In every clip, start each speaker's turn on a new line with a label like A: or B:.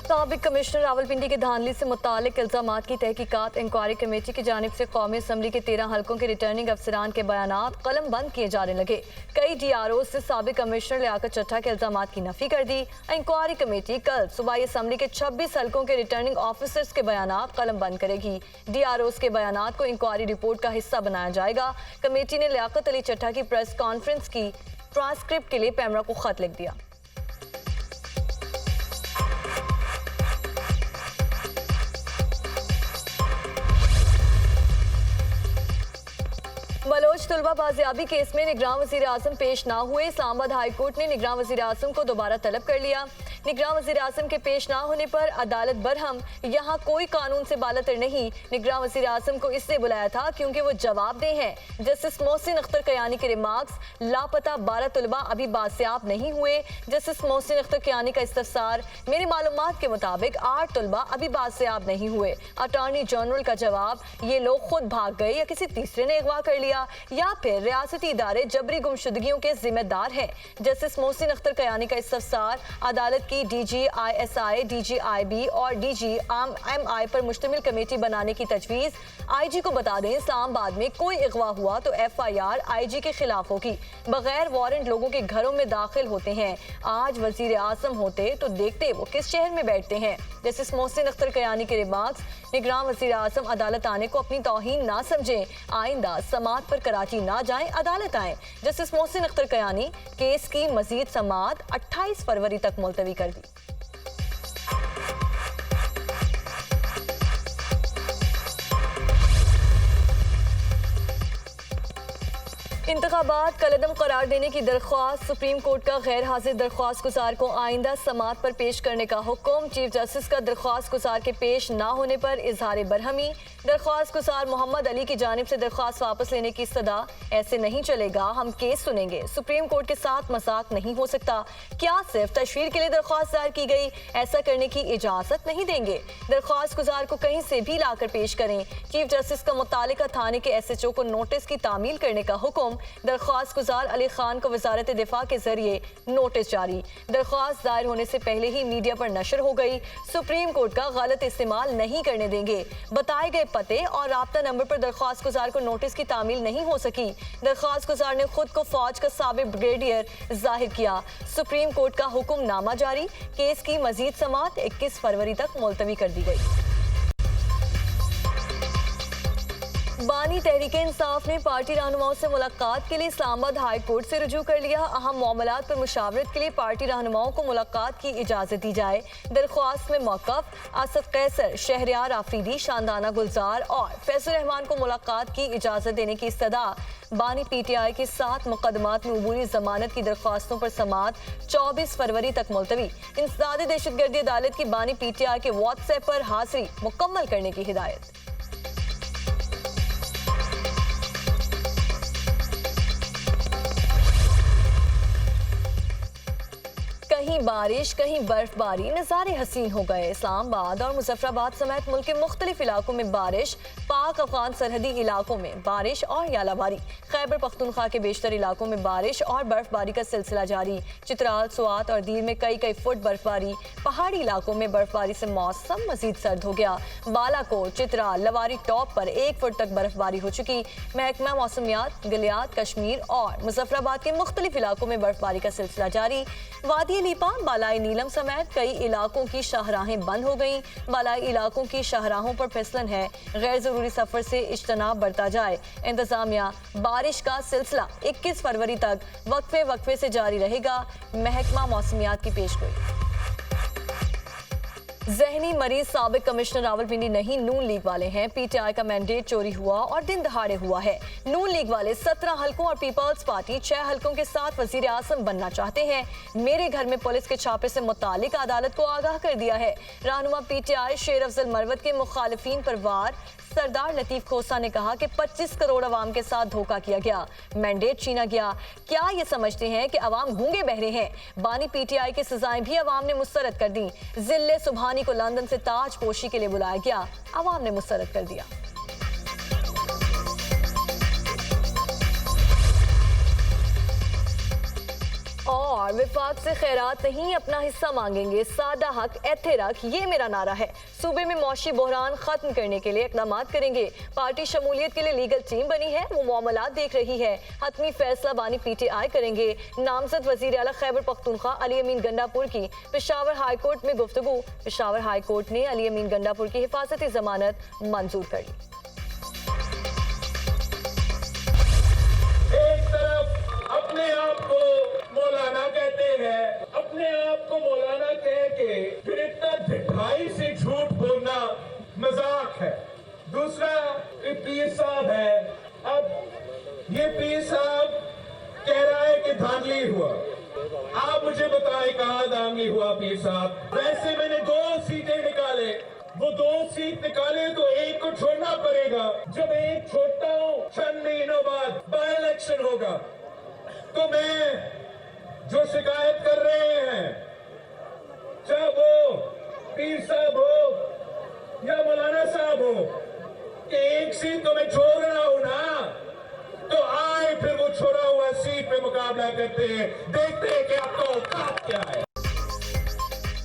A: साबिक कमिश्नर रावलपिंडी के धांधली से मुतालिक इल्जामात की तहकीकात इंक्वायरी कमेटी की जानिब से कौमी असम्बली के 13 हल्कों के रिटर्निंग अफसरान के बयानात कलम बंद किए जाने लगे। कई DRO से साबिक कमिश्नर लियाकत चट्टा के इल्जामात की नफी कर दी। इंक्वायरी कमेटी कल सूबाई असम्बली के 26 हल्कों के रिटर्निंग ऑफिसर्स के बयानात कलम बंद करेगी। DROs के बयानात को इंक्वायरी रिपोर्ट का हिस्सा बनाया जाएगा। कमेटी ने लियाकत अली चट्टा की प्रेस कॉन्फ्रेंस की ट्रांसक्रिप्ट के लिए पैमरा को खत लिख दिया। बलोच तलबा बाजियाबी केस में निगरान वज़ीर आज़म पेश ना हुए। इस्लामाबाद हाई कोर्ट ने निगरान वज़ीर आज़म को दोबारा तलब कर लिया। निगरान वज़ीर आज़म के पेश ना होने पर अदालत बरहम, यहाँ कोई कानून से बालातर नहीं। निगरान वज़ीर आज़म को इसलिए बुलाया था क्योंकि वो जवाबदेह हैं। जस्टिस मोहसिन अख्तर कयानी के रिमार्क्स, लापता 12 तलबा अभी बासियाब नहीं हुए। जस्टिस मोहसिन अख्तर कयानी का इस्तफसार, मेरी मालूमात के मुताबिक 8 तलबा अभी बासियाब नहीं हुए। अटॉर्नी जनरल का जवाब, ये लोग खुद भाग गए या किसी तीसरे ने अगवा कर लिया या फिर रियासती इदारे जबरी गुमशुदगियों के जिम्मेदार हैं। जस्टिस मोहसिन अख्तर कयानी का इस्तफसार, अदालत की DG ISI, DG IB और DG MI पर मुश्तमिल कमेटी बनाने की तजवीज़। IG को बता दें, इस्लामाबाद में कोई अगवा हुआ तो FIR IG के खिलाफ होगी। बगैर वारंट लोगों के घरों में दाखिल होते हैं। आज वजीर आज़म होते तो देखते वो किस शहर में बैठते हैं। जस्टिस मोहसिन अख्तर कयानी के रिमार्क्स, निगरान वज़ीर आज़म अदालत आने को अपनी तौहीन ना समझें। आइंदा समात पर कराची ना जाएं, अदालत आएं। जस्टिस मोहसिन अख्तर कयानी, केस की मजीद समात 28 फरवरी तक मुलतवी कर दी। इंतखाबात कलअदम करार देने की दरख्वास्त, सुप्रीम कोर्ट का गैर हाजिर दरख्वास्त गुजार को आइंदा समात पर पेश करने का हुक्म। चीफ जस्टिस का दरख्वास्त गुजार के पेश ना होने पर इजहार बरहमी। दरख्वास्त गुजार मोहम्मद अली की जानिब से दरख्वास्त वापस लेने की सदा, ऐसे नहीं चलेगा, हम केस सुनेंगे। सुप्रीम कोर्ट के साथ मजाक नहीं हो सकता। क्या सिर्फ तशहीर के लिए दरख्वास्त दायर की गई? ऐसा करने की इजाजत नहीं देंगे। दरख्वास्त गुजार को कहीं से भी लाकर पेश करें। चीफ जस्टिस का मुतालिका थाने के SHO को नोटिस की तामील करने का हुक्म। दरख्वास्त गुजार अली खान को वजारत दिफा के जरिए नोटिस जारी। दरख्वास्त दायर होने से पहले ही मीडिया पर नशर हो गई। सुप्रीम कोर्ट का गलत इस्तेमाल नहीं करने देंगे। बताए गए पते और राब्ता नंबर पर दरख्वास्त गुजार को नोटिस की तामील नहीं हो सकी। दरख्वास्त गुजार ने खुद को फौज का साबिक ब्रिगेडियर जाहिर किया। सुप्रीम कोर्ट का हुक्मनामा जारी। केस की मजीद समात 21 फरवरी तक मुलतवी कर दी गई। बानी तहरीके इंसाफ ने पार्टी रहनुमाओं से मुलाकात के लिए इस्लामाबाद हाई कोर्ट से रुजू कर लिया। अहम मामलात पर मुशावरत के लिए पार्टी रहनुमाओं को मुलाकात की इजाज़त दी जाए। दरख्वास्त में मौक़िफ़ असद कैसर, शहरयार आफरीदी, शानदाना गुलजार और फैज़ुर रहमान को मुलाकात की इजाज़त देने की इस्तदा। बानी PTI के 7 मुकदमात में अबूरी जमानत की दरख्वास्तों पर समात 24 फरवरी तक मुलतवी। इंसदाद दहशतगर्दी अदालत की बानी PTI के WhatsApp पर हाजिरी मुकम्मल करने की हिदायत। कहीं बारिश कहीं बर्फबारी, नज़ारे हसीन हो गए। इस्लामाबाद और मुजफ्फराबाद समेत मुल्क के मुख्तलिफ इलाकों में बारिश। पाक अफगान सरहदी इलाकों में बारिश और यालाबारी। खैबर पख्तूनख्वा के बेशतर इलाकों में बारिश और बर्फबारी का सिलसिला जारी। चित्राल, स्वात और दीर में कई फुट बर्फबारी। पहाड़ी इलाकों में बर्फबारी से मौसम मजीद सर्द हो गया। बालाकोट, चित्राल, लवारी टॉप पर 1 फुट तक बर्फबारी हो चुकी। महकमा मौसमियात, गलियात, कश्मीर और मुजफ्फराबाद के मुख्तलिफ इलाकों में बर्फबारी का सिलसिला जारी। वादी लीपा, बालाई नीलम समेत कई इलाकों की शाहराहें बंद हो गईं। बालाई इलाकों की शाहराहों पर फिसलन है। गैर जरूरी सफर से इज्तनाब बरता जाए। इंतजामिया, बारिश का सिलसिला 21 फरवरी तक वक्फे से जारी रहेगा। महकमा मौसमियात की पेशगोई। जहनी मरीज साबिक कमिश्नर रावलपिंडी नहीं, नून लीग वाले हैं। PTI का मैंडेट चोरी हुआ और दिन दहाड़े हुआ है। नून लीग वाले 17 हल्कों और पीपल्स पार्टी 6 हल्कों के साथ वजीर आज़म बनना चाहते हैं। मेरे घर में पुलिस के छापे से मुतालिक अदालत को आगाह कर दिया है। रहनुमा PTI शेर अफजल मरवत के मुखालिफिन पर वार। सरदार लतीफ खोसा ने कहा कि 25 करोड़ अवाम के साथ धोखा किया गया, मैंडेट छीना गया। क्या ये समझते हैं कि अवाम गूंगे बहरे हैं? बानी PTI की सजाएं भी अवाम ने मुस्तरद कर दी। जिले सुबहानी को लंदन से ताज पोशी के लिए बुलाया गया, अवाम ने मुस्तरद कर दिया। और डार, विफाक से खैरात नहीं अपना हिस्सा मांगेंगे, सादा हक एथे रख, ये मेरा नारा है। सूबे में मौशी बहरान खत्म करने के लिए इकदाम करेंगे। पार्टी शमूलियत के लिए लीगल टीम बनी है, वो मामलात देख रही है। हतमी फैसला बानी PTI करेंगे। नामजद वजीर आला खैबर पख्तूनख्वा अली अमीन गंडापुर की पेशावर हाईकोर्ट में गुफ्तगू। पेशावर हाईकोर्ट ने अली अमीन गंडापुर की हिफाजती जमानत मंजूर कर ली।
B: एक तरफ अपने आप को मौलाना कहते हैं, अपने आप को मौलाना कह के फिर इतना ढिठाई से झूठ बोलना मजाक है। दूसरा ये पीर साहब है, अब ये पीर साहब कह रहा है कि धांधली हुआ। आप मुझे बताएं कहाँ धांधली हुआ पीर साहब? वैसे मैंने 2 सीटें निकाले, वो 2 सीट निकाले तो एक को छोड़ना पड़ेगा। जब एक छोड़ता हूँ 6 महीनों बाद बाय इलेक्शन होगा, तो मैं जो शिकायत कर रहे हैं, चाहे वो पीर साहब हो या मौलाना साहब हो, कि एक सीट तो मैं छोड़ रहा हूं ना, तो आए फिर वो छोड़ा हुआ सीट पे मुकाबला करते हैं, देखते हैं कि आपका औकात क्या है।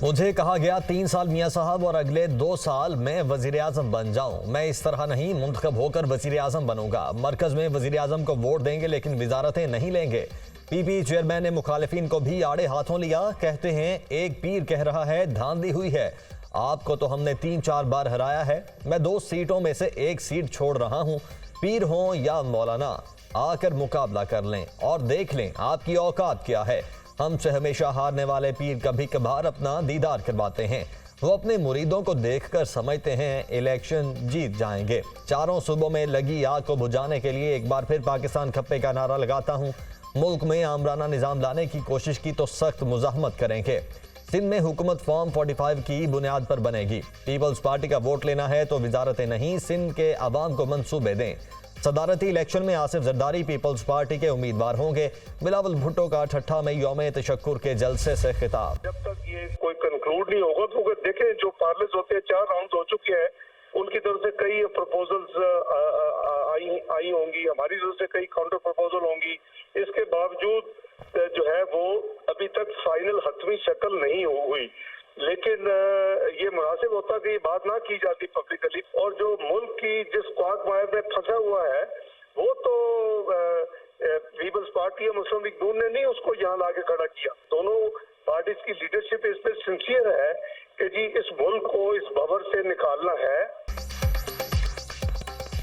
C: मुझे कहा गया 3 साल मियां साहब और अगले 2 साल मैं वजीर आजम बन जाऊं। मैं इस तरह नहीं, मुंतखब होकर वजीर आजम बनूंगा। मरकज में वजीर आजम को वोट देंगे लेकिन वजारतें नहीं लेंगे। PP चेयरमैन ने मुखालिफिन को भी आड़े हाथों लिया। कहते हैं एक पीर कह रहा है धांधली हुई है, आपको तो हमने 3-4 बार हराया है। मैं 2 सीटों में से 1 सीट छोड़ रहा हूं। पीर हो या मौलाना, आकर मुकाबला कर लें और देख लें आपकी औकात क्या है। हमसे हमेशा हारने वाले पीर कभी कभार अपना दीदार करवाते हैं। वो अपने मुरीदों को देखकर समझते हैं इलेक्शन जीत जाएंगे। चारों सूबों में लगी आग को बुझाने के लिए एक बार फिर पाकिस्तान खप्पे का नारा लगाता हूँ। मुल्क में आमराना निज़ाम लाने की कोशिश की तो सख्त मुज़ाहमत करेंगे। सिंध में हुकूमत फॉर्म 45 की बुनियाद पर बनेगी। पीपल्स पार्टी का वोट लेना है तो वजारतें नहीं, सिंध के अवाम को मंसूबे दें। सदारती इलेक्शन में आसिफ जरदारी पीपल्स पार्टी के उम्मीदवार होंगे। बिलावल भुट्टो का ठट्ठा में यौम तशक्कुर के जलसे से खिताब।
D: जब तक ये कोई कंक्लूड नहीं होगा तो देखें, जो पार्लर्स होते हैं 4 राउंड हो चुके हैं, उनकी तरफ से कई प्रपोजल्स आई होंगी, हमारी तरफ से कई काउंटर प्रपोजल होंगी। इसके बावजूद जो है वो अभी तक फाइनल हतमी शक्ल नहीं हुई। लेकिन ये मुनासिब होता कि ये बात ना की जाती पब्लिकली, और जो मुल्क की जिस क्वागमायर में फंसा हुआ है वो तो पीपल्स पार्टी और मुस्लिम लीग नून ने नहीं उसको यहाँ लाके खड़ा किया। दोनों पार्टीज की लीडरशिप इसमें सिंसियर है कि जी इस मुल्क को इस भंवर से निकालना है।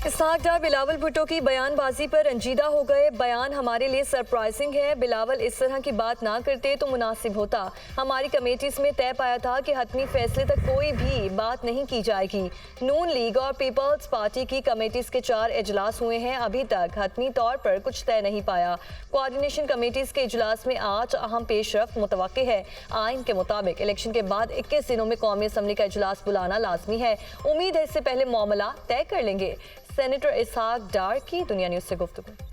A: इसहाक डार बिलावल भुट्टो की बयानबाजी पर रंजीदा हो गए। बयान हमारे लिए सरप्राइजिंग है, बिलावल इस तरह की बात ना करते तो मुनासिब होता। हमारी कमेटीज में तय पाया था कि हतमी फैसले तक कोई भी बात नहीं की जाएगी। नून लीग और पीपल्स पार्टी की कमेटीज के 4 इजलास हुए हैं, अभी तक हतमी तौर पर कुछ तय नहीं पाया। कोऑर्डिनेशन कमेटीज के इजलास में आज अहम पेशरफ्त मुतवक्के है। आइन के मुताबिक इलेक्शन के बाद 21 दिनों में कौमी असम्बली का इजलास बुलाना लाजमी है। उम्मीद है इससे पहले मामला तय कर लेंगे। सेनेटर इसहाक डार की दुनिया न्यूज़ से गुफ्तगू।